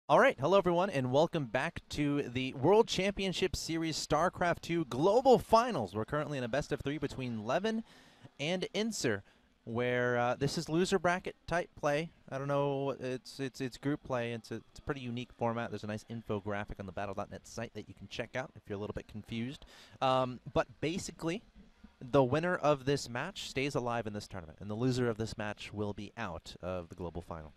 All right, hello everyone, and welcome back to the World Championship Series Starcraft II Global Finals. We're currently in a best-of-3 between Levin and Insur, where this is loser bracket type play. I don't know, it's group play. It's a pretty unique format. There's a nice infographic on the Battle.net site that you can check out if you're a little bit confused. But basically, the winner of this match stays alive in this tournament, and the loser of this match will be out of the global final.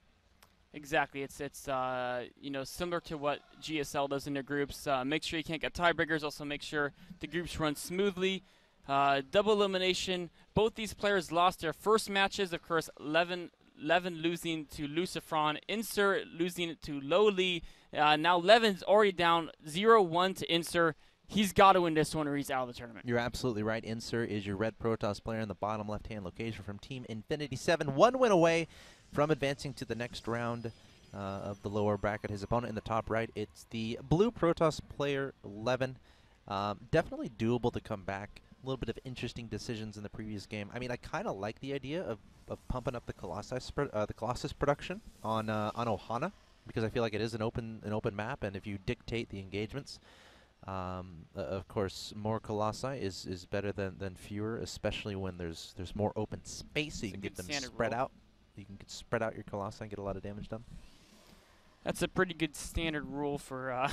Exactly. It's similar to what GSL does in their groups. Make sure you can't get tiebreakers. Also make sure the groups run smoothly. Double elimination. Both these players lost their first matches. Of course, Levin losing to Lucifron, Insur losing to Lowly. Now Levin's already down 0-1 to Insur. He's got to win this one or he's out of the tournament. You're absolutely right. Insur is your red Protoss player in the bottom left-hand location from Team Infinity 7. One win away from advancing to the next round of the lower bracket. His opponent in the top right, it's the blue Protoss player, Levin. Definitely doable to come back. A little bit of interesting decisions in the previous game. I mean, I kind of like the idea of pumping up the Colossus production on Ohana, because I feel like it is an open map, and if you dictate the engagements, of course, more Colossi is better than fewer, especially when there's more open space, so you can get them spread out. You can spread out your Colossi and get a lot of damage done. That's a pretty good standard rule for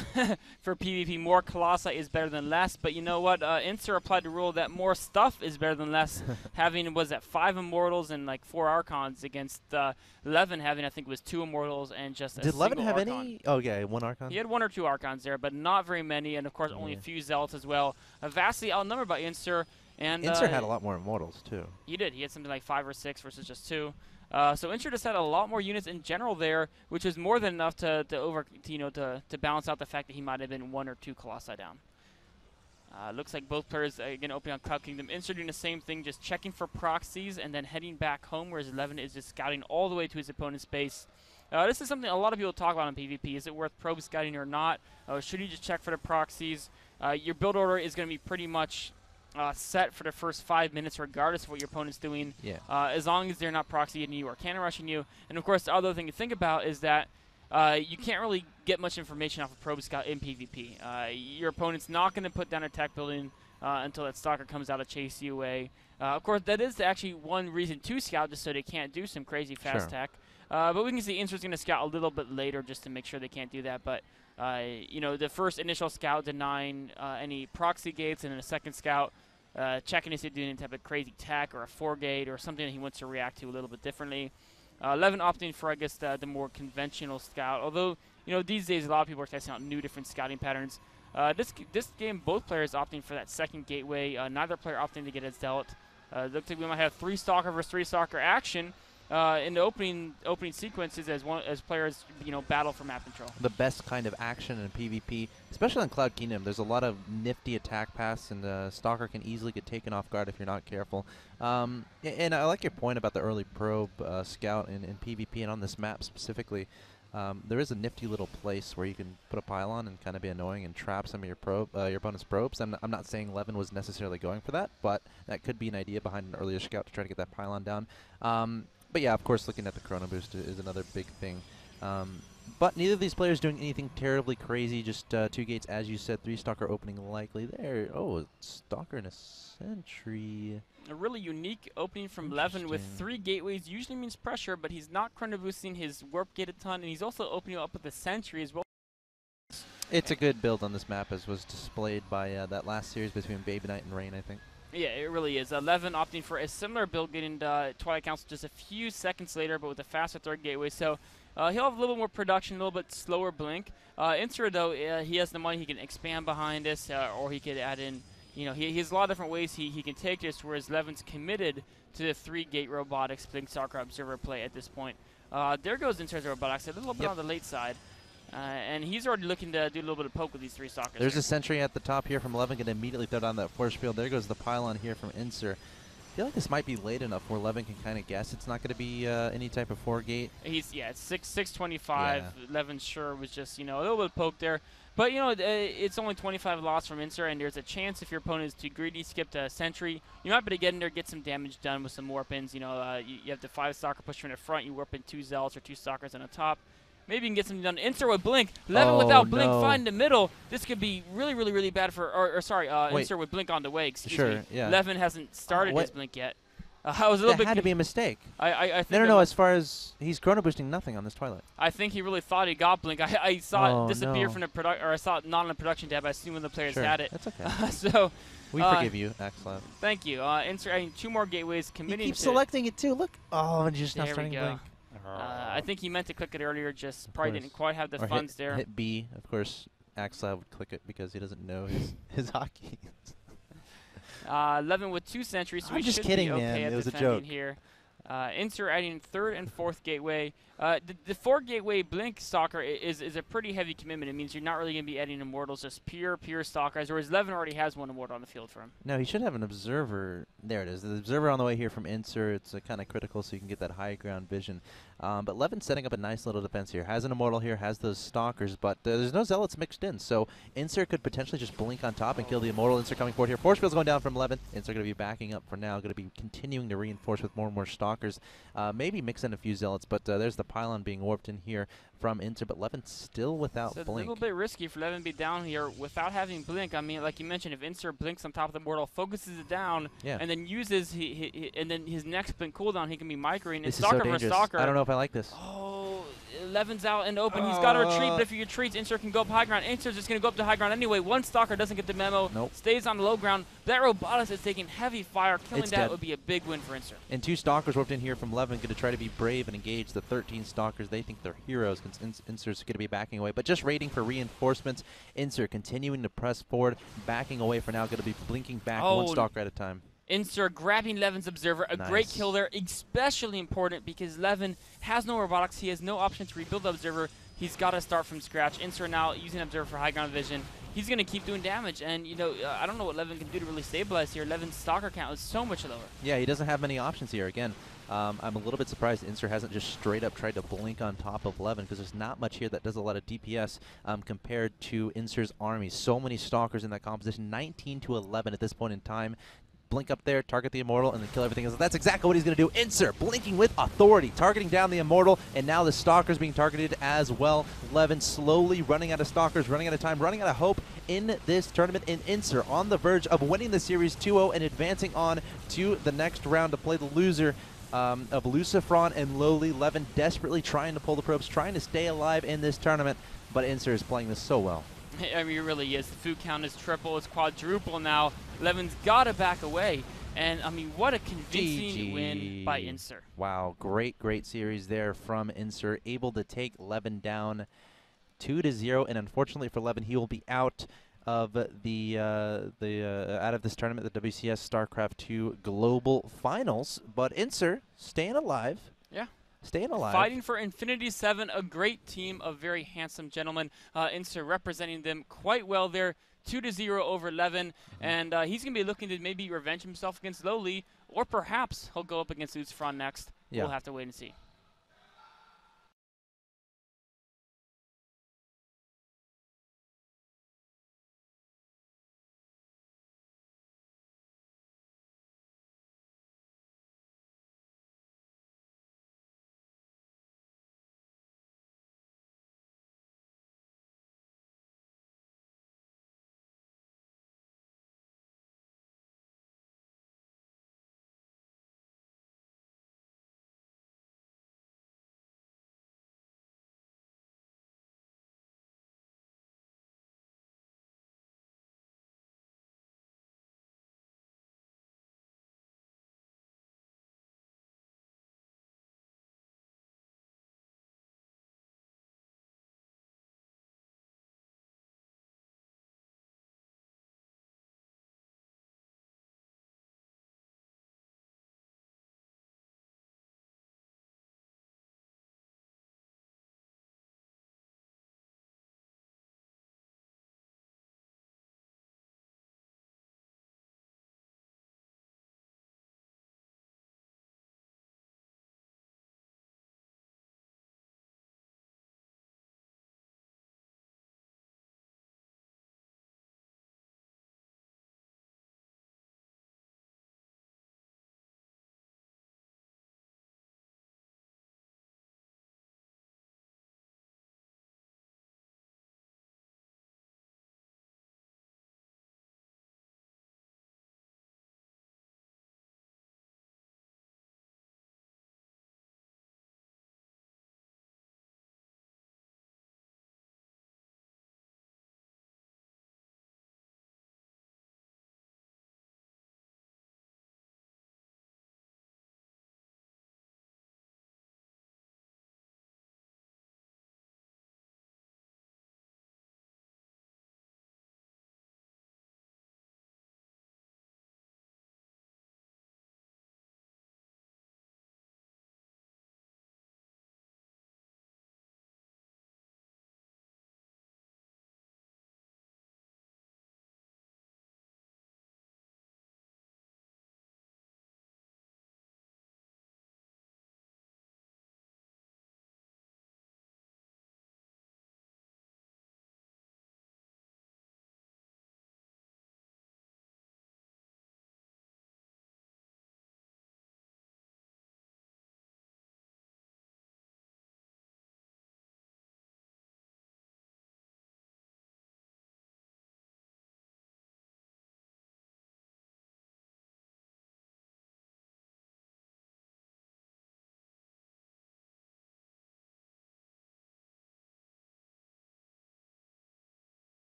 for PvP. More Colossi is better than less, but you know what? Insur applied the rule that more stuff is better than less, having, was that 5 Immortals and like 4 Archons against Levin having, I think it was 2 Immortals and just a Did Levin have Archon. any? Oh, yeah, 1 Archon? He had 1 or 2 Archons there, but not very many, and of course only a few Zealots as well. Vastly outnumbered by Insur. And Insur had a lot more Immortals, too. He did. He had something like 5 or 6 versus just 2. So Insur just had a lot more units in general there, which was more than enough to balance out the fact that he might have been 1 or 2 Colossi down. Looks like both players again opening on Cloud Kingdom. Insur doing the same thing, just checking for proxies and then heading back home, whereas Levin is just scouting all the way to his opponent's base. This is something a lot of people talk about in PvP. Is it worth probe scouting or not? Should you just check for the proxies? Your build order is going to be pretty much set for the first 5 minutes, regardless of what your opponent's doing. Yeah. As long as they're not proxying you or cannon rushing you. And of course, the other thing to think about is that you can't really get much information off of Probe Scout in PvP. Your opponent's not going to put down a tech building until that stalker comes out to chase you away. Of course, that is actually one reason to scout, just so they can't do some crazy fast tech. But we can see Insur's going to scout a little bit later just to make sure they can't do that. But the first initial scout denying any proxy gates, and then a second scout checking if he's doing any type of crazy tech or a 4-gate or something that he wants to react to a little bit differently. Levin opting for, I guess, the more conventional scout. Although, these days a lot of people are testing out new different scouting patterns. This game, both players opting for that second gateway. Neither player opting to get a Zealot. Looks like we might have 3 Stalker versus 3 Stalker action in the opening sequences as players battle for map control. The best kind of action in PvP, especially on Cloud Kingdom. There's a lot of nifty attack paths, and Stalker can easily get taken off guard if you're not careful. And I like your point about the early probe scout in PvP, and on this map specifically. There is a nifty little place where you can put a pylon and kind of be annoying and trap some of your opponent's probes. I'm not saying Levin was necessarily going for that, but that could be an idea behind an earlier scout to try to get that pylon down. But yeah, of course, looking at the Chrono Boost is another big thing. But neither of these players doing anything terribly crazy, just 2 gates, as you said, 3 Stalker opening likely there. Oh, Stalker and a Sentry. A really unique opening from Levin with 3 gateways. Usually means pressure, but he's not Chrono Boosting his warp gate a ton, and he's also opening up with a Sentry as well. It's a good build on this map, as was displayed by that last series between Baby Knight and Rain, I think. Yeah, it really is. Levin opting for a similar build, getting Twilight Council just a few seconds later, but with a faster 3rd gateway. So he'll have a little more production, a little bit slower blink. Insur, though, he has the money. He can expand behind this, or he could add in. He has a lot of different ways he can take this, whereas Levin's committed to the 3-gate robotics Blink Stalker Observer play at this point. There goes Insur's robotics, a little bit on the late side. And he's already looking to do a little bit of poke with these 3 Stalkers. There's a Sentry at the top here from Levin, going to immediately throw down that force field. There goes the pylon here from Insur. I feel like this might be late enough where Levin can kind of guess it's not going to be any type of 4-gate. It's 625. Yeah. Levin sure was just, a little bit of poke there. But, it's only 25 loss from Insur, and there's a chance if your opponent is too greedy, skip to a Sentry. You might be able to get in there, get some damage done with some warp-ins. You have the 5 Stalker push from the front, you warp in 2 Zealots or 2 Stalkers on the top. Maybe you can get something done. Insur with blink. Levin without blink, no. find the middle. This could be really, really, really bad for. Or sorry, Wait. Insur with blink on the way. Excuse Sure, me. yeah. Levin hasn't started his blink yet. I was a little bit. That had to be a mistake. I think No. As far as he's chrono boosting nothing on this Twilight. I think he really thought he got blink. I saw it disappear no. from the or I saw it not on the production tab. I assume when the players Sure, had it. that's okay. So. We forgive you, Axlav. Thank you. Insur adding 2 more gateways, committing. He keeps to selecting it too. Look. Oh, and just not there starting we go. blink. I think he meant to click it earlier, just probably didn't quite have the or funds there. Hit B, of course. Axlav would click it because he doesn't know his hockey. Levin with 2 sentries, so I'm we just should kidding, be okay man. at It was a defending joke. here. Insur adding 3rd and 4th gateway. The 4 gateway blink stalker is a pretty heavy commitment. It means you're not really going to be adding immortals, just pure stalkers, whereas Levin already has 1 immortal on the field for him. No, he should have an observer. There it is. The observer on the way here from Insur. It's kind of critical so you can get that high ground vision. But Levin's setting up a nice little defense here. Has an immortal here, has those stalkers, but there's no zealots mixed in. So Insur could potentially just blink on top and kill the immortal. Insur coming forward here. Force field's going down from Levin. Insur going to be backing up for now. Going to be continuing to reinforce with more and more stalkers. Maybe mix in a few zealots, but there's the pylon being warped in here from Insur, but Levin still without So blink. it's a little bit risky for Levin to be down here without having blink. I mean, like you mentioned, if Insur blinks on top of the mortal, focuses it down, and then uses and then his next blink cooldown, he can be microing. This and is so stalker dangerous. for stalker. I don't know if I like this. Oh, Levin's out and open. He's got to retreat, but if he retreats, Insur can go up high ground. Insur's just going to go up to high ground anyway. One stalker doesn't get the memo, stays on the low ground. That Robotus is taking heavy fire. Killing that would be a big win for Insur. And 2 stalkers warped in here from Levin, going to try to be brave and engage the 13 stalkers. They think they're heroes because Insur's going to be backing away, but just waiting for reinforcements. Insur continuing to press forward, backing away for now, going to be blinking back 1 stalker at a time. Insur grabbing Levin's observer, a great kill there, especially important because Levin has no robotics. He has no option to rebuild the observer. He's got to start from scratch. Insur now using observer for high ground vision. He's going to keep doing damage, and you know I don't know what Levin can do to really stabilize here. Levin's stalker count is so much lower. Yeah, he doesn't have many options here. Again, I'm a little bit surprised Insur hasn't just straight up tried to blink on top of Levin because there's not much here that does a lot of DPS compared to Insur's army. So many stalkers in that composition, 19 to 11 at this point in time. Blink up there, target the immortal, and then kill everything else. That's exactly what he's going to do. Insur blinking with authority, targeting down the immortal, and now the stalkers being targeted as well. Levin slowly running out of stalkers, running out of time, running out of hope in this tournament. And Insur on the verge of winning the series 2-0 and advancing on to the next round to play the loser of Lucifron and Lowly. Levin desperately trying to pull the probes, trying to stay alive in this tournament, but Insur is playing this so well. I mean, it really is. The food count is triple, it's quadruple now. Levin's got to back away. And, I mean, what a convincing win by Insur. Wow, great out there from Insur. Able to take Levin down 2-0. And unfortunately for Levin, he will be out of the out of this tournament, the WCS Starcraft II Global Finals. But Insur staying alive. Yeah. Staying alive. Fighting for Infinity 7, a great team of very handsome gentlemen. Insur representing them quite well there. 2-0 over Levin, and he's going to be looking to maybe revenge himself against Lowly, or perhaps he'll go up against Lucifron next. We'll have to wait and see.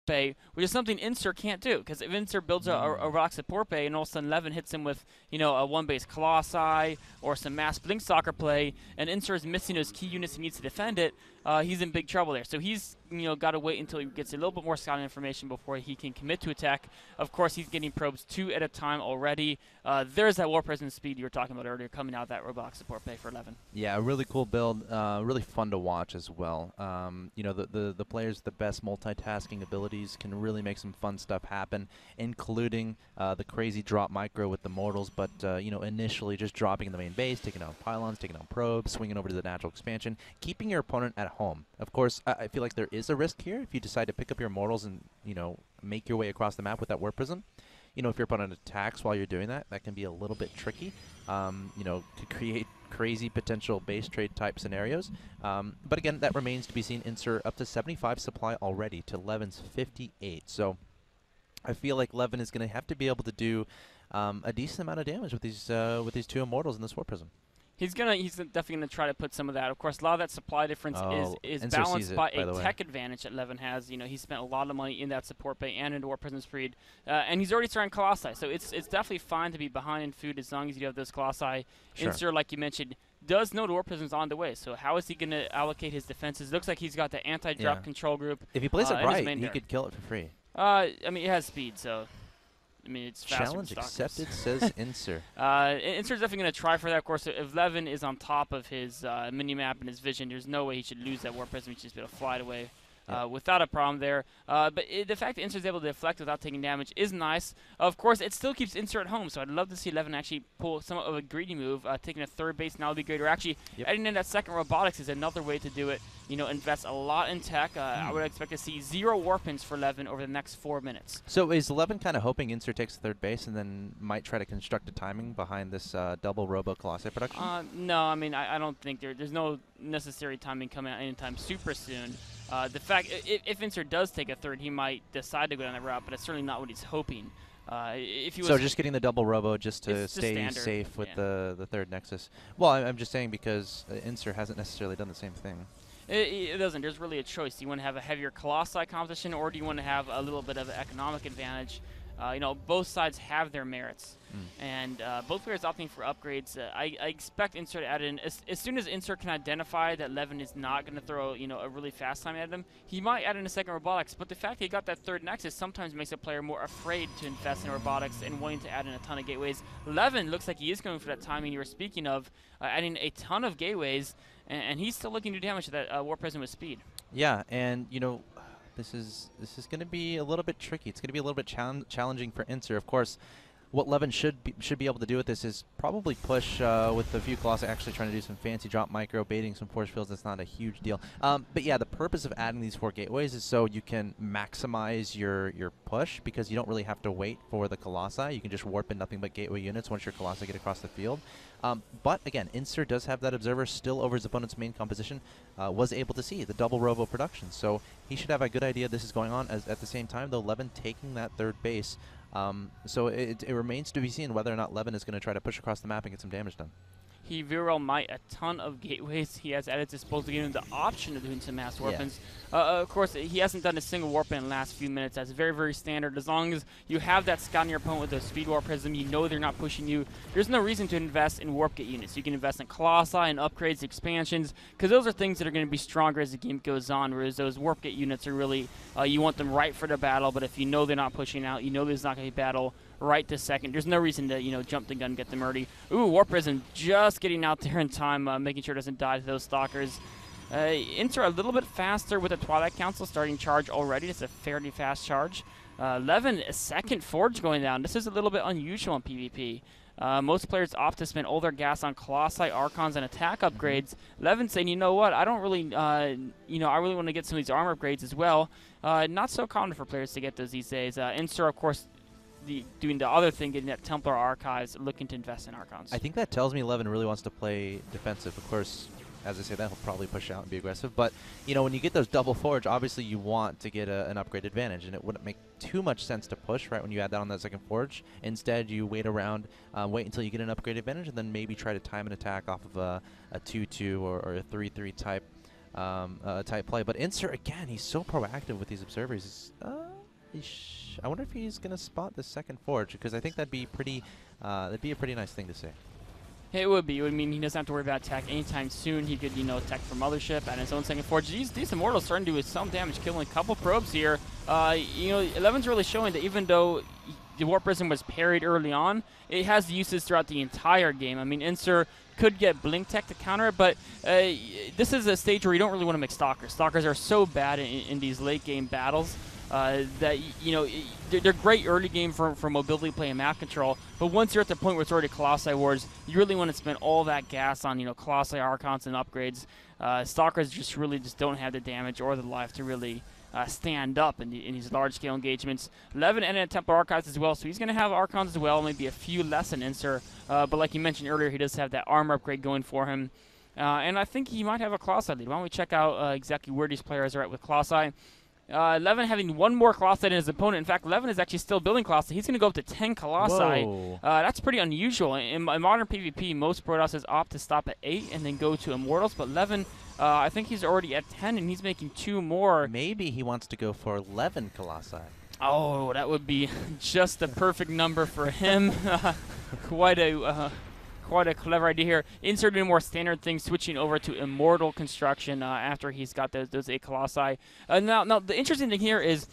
bay, which is something Insur can't do. Because if Insur builds a robotic support bay and all of a sudden Levin hits him with, a one-base Colossi or some mass blink soccer play, and Insur is missing those key units he needs to defend it, he's in big trouble there. So he's got to wait until he gets a little bit more scouting information before he can commit to attack. Of course, he's getting probes 2 at a time already. There's that War President speed you were talking about earlier coming out of that robotic support bay for Levin. Yeah, a really cool build, really fun to watch as well. The players with the best multitasking abilities can really make some fun stuff happen, including the crazy drop micro with the mortals, but initially just dropping in the main base, taking out pylons, taking out probes, swinging over to the natural expansion, keeping your opponent at home. Of course, I feel like there is a risk here if you decide to pick up your mortals and make your way across the map with that warp prism. If your opponent attacks while you're doing that, that can be a little bit tricky. Could create crazy potential base trade type scenarios. But again, that remains to be seen. Insur up to 75 supply already to Levin's 58. So I feel like Levin is going to have to be able to do a decent amount of damage with these 2 immortals in this War Prism. He's definitely gonna try to put some of that. Of course, a lot of that supply difference is balanced by a tech advantage that Levin has. He spent a lot of money in that support bay and into War Prism Speed, and he's already starting Colossi. So it's definitely fine to be behind in food as long as you have those Colossi. Sure. Insur, like you mentioned, does know the War Prism's on the way. So how is he gonna allocate his defenses? It looks like he's got the anti-drop control group. If he plays it right, he could kill it for free. It has speed, so. It's faster. Challenge accepted, says Insur. Insur's definitely going to try for that. Of course, if Levin is on top of his mini-map and his vision, there's no way he should lose that War Prism. He should just be able to fly it away without a problem there. But the fact that Insur's able to deflect without taking damage is nice. Of course, it still keeps Insur at home, so I'd love to see Levin actually pull somewhat of a greedy move. Taking a 3rd base now would be great. Or actually, adding in that 2nd robotics is another way to do it. Invest a lot in tech. I would expect to see 0 warpins for Levin over the next 4 minutes. So is Levin kind of hoping Insur takes the 3rd base and then might try to construct a timing behind this double Robo Colossi production? No, I don't think there's no necessary timing coming out anytime super soon. The fact, if Insur does take a 3rd, he might decide to go down that route, but it's certainly not what he's hoping. If he was so just getting the double Robo just to stay standard, safe with the 3rd Nexus. Well, I'm just saying because Insur hasn't necessarily done the same thing. It doesn't. There's really a choice. Do you want to have a heavier Colossi competition, or do you want to have a little bit of economic advantage? Both sides have their merits, and both players opting for upgrades. I expect Insur to add in as soon as Insur can identify that Levin is not going to throw a really fast time at him. He might add in a 2nd robotics, but the fact that he got that 3rd Nexus sometimes makes a player more afraid to invest in robotics and wanting to add in a ton of gateways. Levin looks like he is going for that timing you were speaking of, adding a ton of gateways, and he's still looking to do damage to that War Prism with speed. Yeah, and this is going to be a little bit tricky. It's going to be a little bit challenging for Insur. Of course, what Levin should be able to do with this is probably push with a few Colossi actually trying to do some fancy drop micro, baiting some force fields. That's not a huge deal. But yeah, the purpose of adding these 4 gateways is so you can maximize your push, because you don't really have to wait for the Colossi. You can just warp in nothing but gateway units once your Colossi get across the field. But again, Insur does have that observer still over his opponent's main composition, was able to see the double Robo production. So he should have a good idea this is going on. At the same time, though, Levin taking that 3rd base. So it remains to be seen whether or not Levin is going to try to push across the map and get some damage done. He very well might. A ton of gateways he has at his disposal, giving him the option of doing some mass warpins. Of course, he hasn't done a single warp in the last few minutes. That's very, very standard. As long as you have that scout on your opponent with a speed warp prism, you know they're not pushing you. There's no reason to invest in warp gate units. You can invest in Colossi and upgrades, expansions, because those are things that are going to be stronger as the game goes on, whereas those warp gate units are really, you want them right for the battle, but if you know they're not pushing out, you know there's not going to be battle right this second. There's no reason to, jump the gun and get them early. Ooh, Warp Prism just getting out there in time, making sure it doesn't die to those stalkers. Insur a little bit faster with the Twilight Council starting charge already. It's a fairly fast charge. Levin, a 2nd Forge going down. This is a little bit unusual in PvP. Most players opt to spend all their gas on Colossi, Archons, and attack upgrades. Levin saying, you know what, I don't really, I really want to get some of these armor upgrades as well. Not so common for players to get those these days. Insur, of course, doing the other thing, getting that Templar Archives, looking to invest in Archons. I think that tells me Levin really wants to play defensive. Of course, as I say that, he'll probably push out and be aggressive. But, when you get those double Forge, obviously you want to get an upgrade advantage, and it wouldn't make too much sense to push right when you add that on that 2nd Forge. Instead, you wait around, wait until you get an upgrade advantage, and then maybe try to time an attack off of a 2-2 or a 3-3 type play. But Insur, again, he's so proactive with these observers. I wonder if he's going to spot the second forge, because I think that'd be pretty. That'd be a pretty nice thing to see. It would be. It would mean he doesn't have to worry about attack anytime soon. He could, attack from Mothership at his own second forge. These Immortals starting to do some damage, killing a couple probes here. Levin's really showing that even though the Warp Prism was parried early on, it has uses throughout the entire game. I mean, Insur could get Blink Tech to counter it, but this is a stage where you don't really want to mix Stalkers. Stalkers are so bad in these late game battles. That they're great early game for mobility play and map control, but once you're at the point where it's already Colossi Wars, you really want to spend all that gas on Colossi Archons and upgrades. Stalkers just don't have the damage or the life to really stand up in these large scale engagements. Levin and Templar Archives as well, so he's going to have Archons as well, maybe a few less than Insur, but like you mentioned earlier, he does have that armor upgrade going for him. And I think he might have a Colossi lead. Why don't we check out exactly where these players are at with Colossi. Levin having one more Colossi than his opponent. In fact, Levin is actually still building Colossi. He's going to go up to 10 Colossi. That's pretty unusual. In modern PvP, most Protosses opt to stop at 8 and then go to Immortals, but Levin, I think he's already at 10 and he's making 2 more. Maybe he wants to go for 11 Colossi. Oh, that would be just the perfect number for him. Quite a clever idea here. Inserting more standard things, switching over to Immortal construction after he's got those 8 Colossi. Now, the interesting thing here is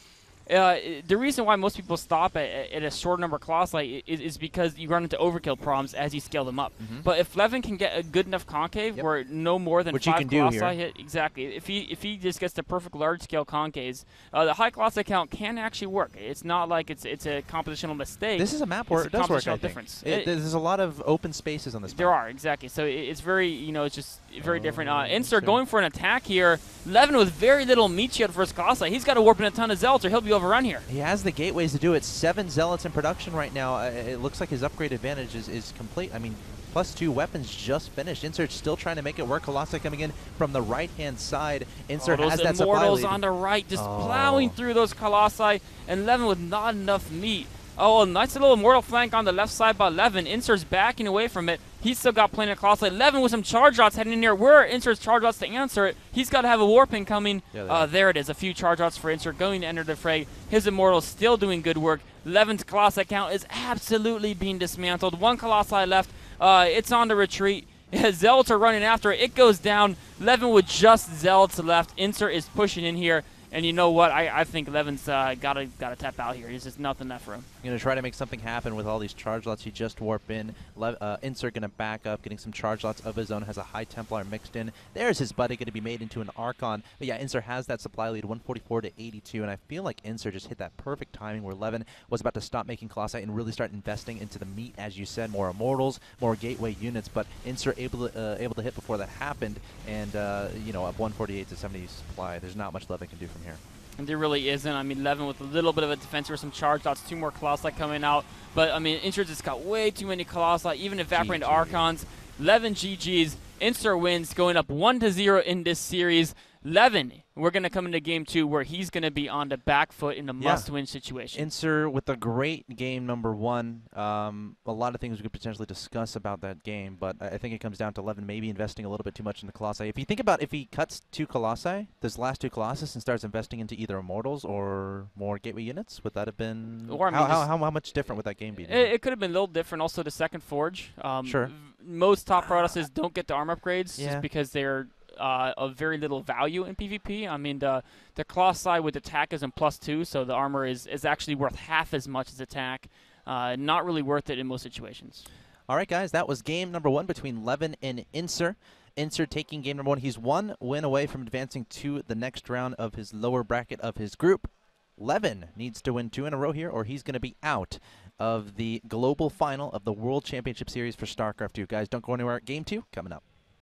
the reason why most people stop at a short number of Colossi is because you run into overkill problems as you scale them up. But if Levin can get a good enough concave where no more than 5 Colossi hit, exactly. If he just gets the perfect large scale concaves, the high Colossi count can actually work. It's not like it's a compositional mistake. This is a map where it does work. I think. Difference. There's a lot of open spaces on this map. There are, exactly. So it's very, it's just very different. Insur going for an attack here. Levin with very little meat shield for his Colossi. He's got to warp in a ton of Zealots or he'll be overrun here. He has the gateways to do it. 7 Zealots in production right now. It looks like his upgrade advantage is complete. I mean, +2 weapons just finished. Insur's still trying to make it work. Colossi coming in from the right-hand side. Insur has that supply Immortals lead. on the right, just plowing through those Colossi, and Levin with not enough meat. Oh, a nice little Immortal flank on the left side by Levin. Insur's backing away from it. He's still got plenty of Colossi. Levin with some charge rods heading in here. Where are Insur's charge rods to answer it? He's got to have a warping coming. There it is. A few charge rods for Insur going to enter the fray. His Immortal's still doing good work. Levin's Colossi count is absolutely being dismantled. 1 Colossi left. It's on the retreat. Zealots are running after it. It goes down. Levin with just Zealots left. Insur is pushing in here. And you know what? I think Levin's gotta tap out here. There's just nothing left for him. Going to try to make something happen with all these charge lots. He just warp in. Insur going to back up, getting some charge lots of his own. Has a high Templar mixed in. There's his buddy going to be made into an Archon. But yeah, Insur has that supply lead, 144 to 82. And I feel like Insur just hit that perfect timing where Levin was about to stop making Colossi and really start investing into the meat, as you said, more Immortals, more gateway units. But Insur able to hit before that happened. And up 148 to 70 supply. There's not much Levin can do from here. And there really isn't. I mean, Levin with a little bit of a defense or some charge dots, 2 more Colossi coming out. But, I mean, Insur just got way too many Colossi, even evaporating Archons. Levin GG's. Insur wins, going up 1-0 in this series. Levin, we're going to come into game 2 where he's going to be on the back foot in a must-win situation. Insur with a great game number 1. A lot of things we could potentially discuss about that game, but I think it comes down to Levin maybe investing a little bit too much in the Colossi. If you think about if he cuts 2 Colossi, those last 2 Colossus, and starts investing into either Immortals or more gateway units, would that have been... Or, I mean, how much different would that game be? It could have been a little different. Also, the second Forge. Sure. Most top Protosses don't get the armor upgrades just because they're... of very little value in PvP. I mean, the Colossi with attack is in +2, so the armor is actually worth half as much as attack. Not really worth it in most situations. All right, guys, that was game number 1 between Levin and Insur. Insur taking game number 1. He's 1 win away from advancing to the next round of his lower bracket of his group. Levin needs to win 2 in a row here, or he's going to be out of the global final of the World Championship Series for StarCraft II. Guys, don't go anywhere. Game 2 coming up.